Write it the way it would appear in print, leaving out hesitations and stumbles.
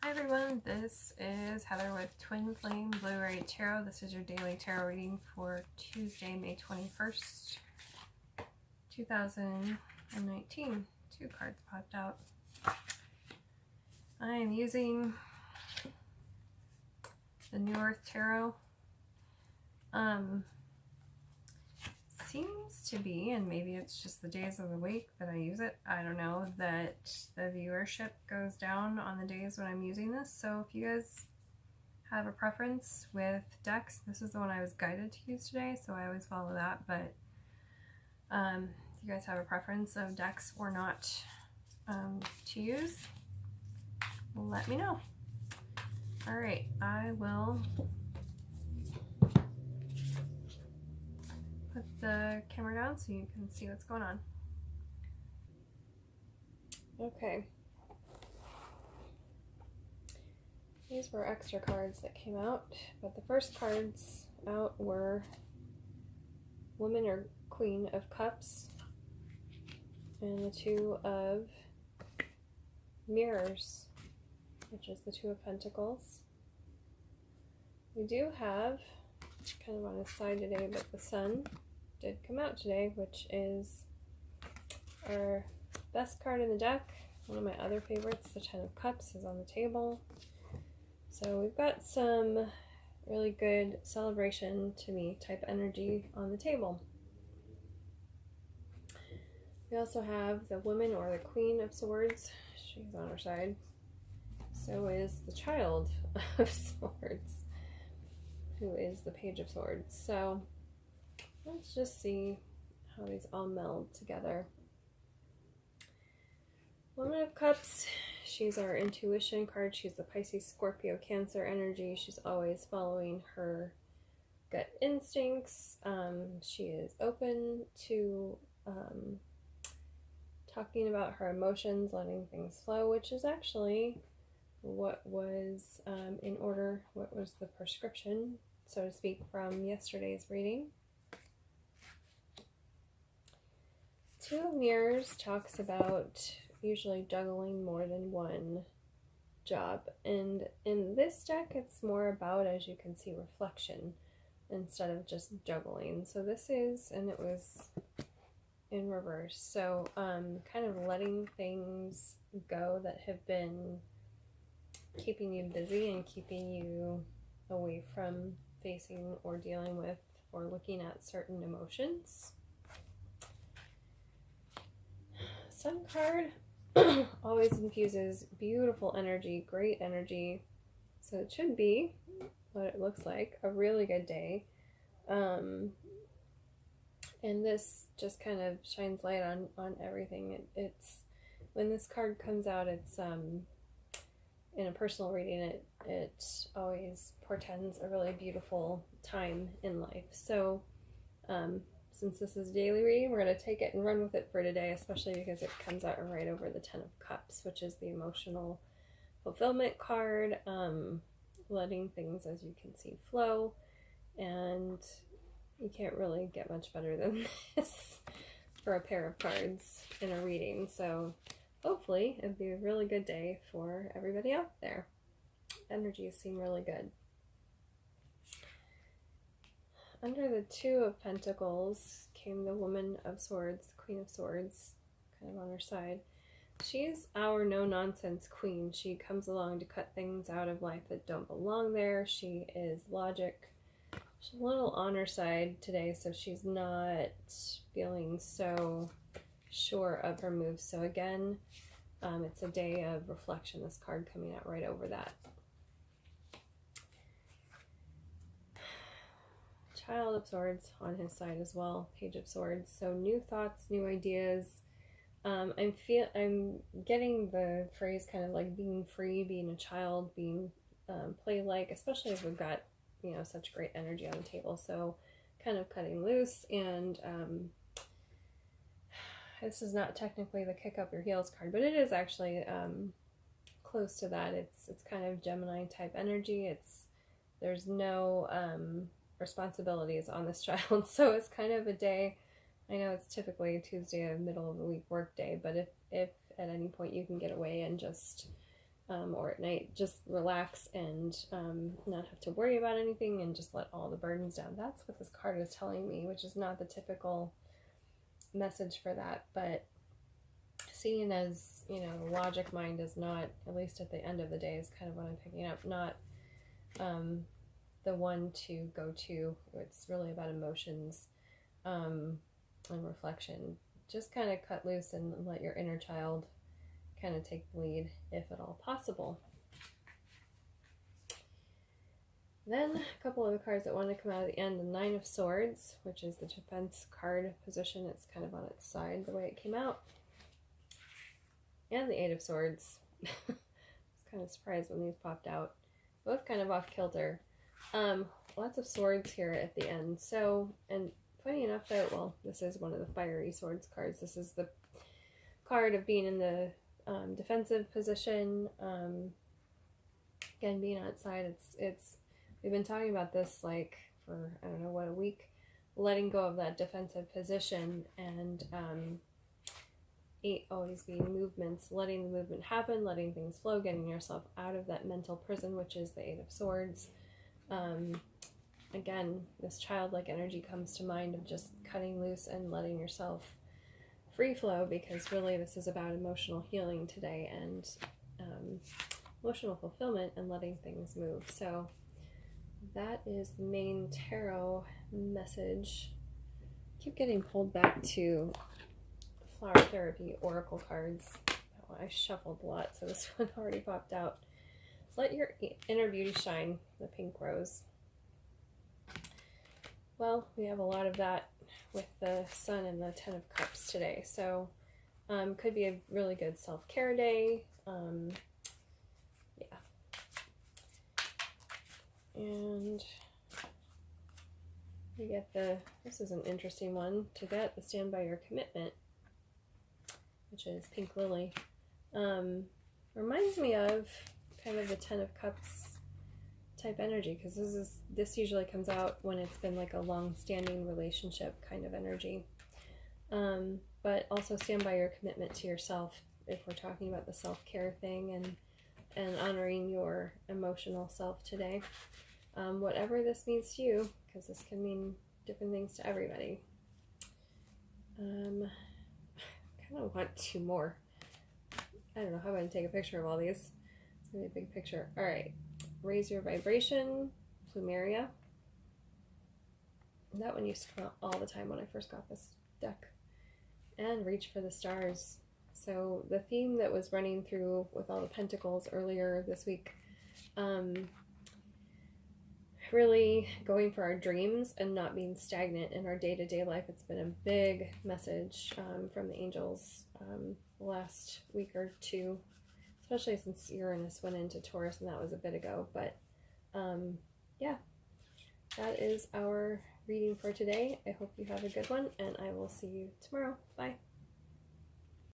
Hi everyone, this is Heather with Twin Flame Blue-Ray Tarot. This is your daily tarot reading for Tuesday, May 21st, 2019. Two cards popped out. I am using the New Earth Tarot. Seems to be, and maybe it's just the days of the week that I use it, I don't know, that the viewership goes down on the days when I'm using this. So if you guys have a preference with decks, this is the one I was guided to use today, so I always follow that. But if you guys have a preference of decks or not to use, let me know. Alright, I will put the camera down so you can see what's going on. Okay. These were extra cards that came out, but the first cards out were Woman or Queen of Cups and the Two of Mirrors, which is the Two of Pentacles. We do have, kind of on the side today, but the Sun did come out today, which is our best card in the deck. One of my other favorites, the Ten of Cups, is on the table. So we've got some really good celebration to me type energy on the table. We also have the Woman or the Queen of Swords. She's on our side. So is the Child of Swords, who is the Page of Swords. So let's just see how these all meld together. Woman of Cups, she's our intuition card. She's the Pisces, Scorpio, Cancer energy. She's always following her gut instincts. She is open to talking about her emotions, letting things flow, which is actually what was in order, what was the prescription, so to speak, from yesterday's reading. Two of Mirrors talks about usually juggling more than one job, and in this deck it's more about, as you can see, reflection instead of just juggling. So this is, and it was in reverse, so kind of letting things go that have been keeping you busy and keeping you away from facing or dealing with or looking at certain emotions. Sun card always infuses beautiful energy, great energy. So it should be what it looks like, a really good day. And this just kind of shines light on everything. It's when this card comes out, it's in a personal reading, it always portends a really beautiful time in life. So since this is a daily reading, we're going to take it and run with it for today, especially because it comes out right over the Ten of Cups, which is the emotional fulfillment card, letting things, as you can see, flow. And you can't really get much better than this for a pair of cards in a reading. So hopefully it'll be a really good day for everybody out there. Energies seem really good. Under the Two of Pentacles came the Woman of Swords, Queen of Swords, kind of on her side. She's our no-nonsense queen. She comes along to cut things out of life that don't belong there. She is logic. She's a little on her side today, so she's not feeling so sure of her moves. So again, it's a day of reflection, this card coming out right over that. Child of Swords on his side as well, Page of Swords. So new thoughts, new ideas. I'm getting the phrase kind of like being free, being a child, being play-like, especially as we've got, you know, such great energy on the table. So kind of cutting loose, and this is not technically the kick up your heels card, but it is actually close to that. It's kind of Gemini type energy. There's no responsibilities on this child, so it's kind of a day. I know it's typically a Tuesday, a middle of the week work day, but if at any point you can get away and just or at night, just relax and not have to worry about anything and just let all the burdens down. That's what this card is telling me, which is not the typical message for that, but seeing as, you know, the logic mind is not, at least at the end of the day, is kind of what I'm picking up, not the one to go to. It's really about emotions and reflection. Just kind of cut loose and let your inner child kind of take the lead, if at all possible. Then a couple of the cards that want to come out at the end, the Nine of Swords, which is the defense card position. It's kind of on its side the way it came out. And the Eight of Swords. I was kind of surprised when these popped out. Both kind of off kilter. Lots of swords here at the end. So, and funny enough though, well, this is one of the fiery swords cards. This is the card of being in the defensive position. Again, being outside, it's we've been talking about this like for, I don't know, what, a week, letting go of that defensive position, and 8 always being movements, letting the movement happen, letting things flow, getting yourself out of that mental prison, which is the Eight of Swords. Again, this childlike energy comes to mind of just cutting loose and letting yourself free flow, because really this is about emotional healing today and emotional fulfillment and letting things move. So that is the main tarot message. I keep getting pulled back to Flower Therapy Oracle cards. Oh, I shuffled a lot, so this one already popped out. Let your inner beauty shine, the pink rose. Well, we have a lot of that with the Sun and the Ten of Cups today, so could be a really good self-care day. Yeah. And you get this is an interesting one to get, the Stand By Your Commitment, which is Pink Lily. Reminds me of kind of the Ten of Cups type energy, because this usually comes out when it's been like a long-standing relationship kind of energy. But also stand by your commitment to yourself if we're talking about the self-care thing and honoring your emotional self today. Whatever this means to you, because this can mean different things to everybody. I kind of want 2 more. I don't know, how about I take a picture of all these? It's going to be a big picture. All right. Raise Your Vibration, Plumeria. That one used to come out all the time when I first got this deck. And Reach for the Stars. So the theme that was running through with all the pentacles earlier this week, really going for our dreams and not being stagnant in our day-to-day life. It's been a big message from the angels the last week or 2. Especially since Uranus went into Taurus, and that was a bit ago. But yeah, that is our reading for today. I hope you have a good one, and I will see you tomorrow. Bye.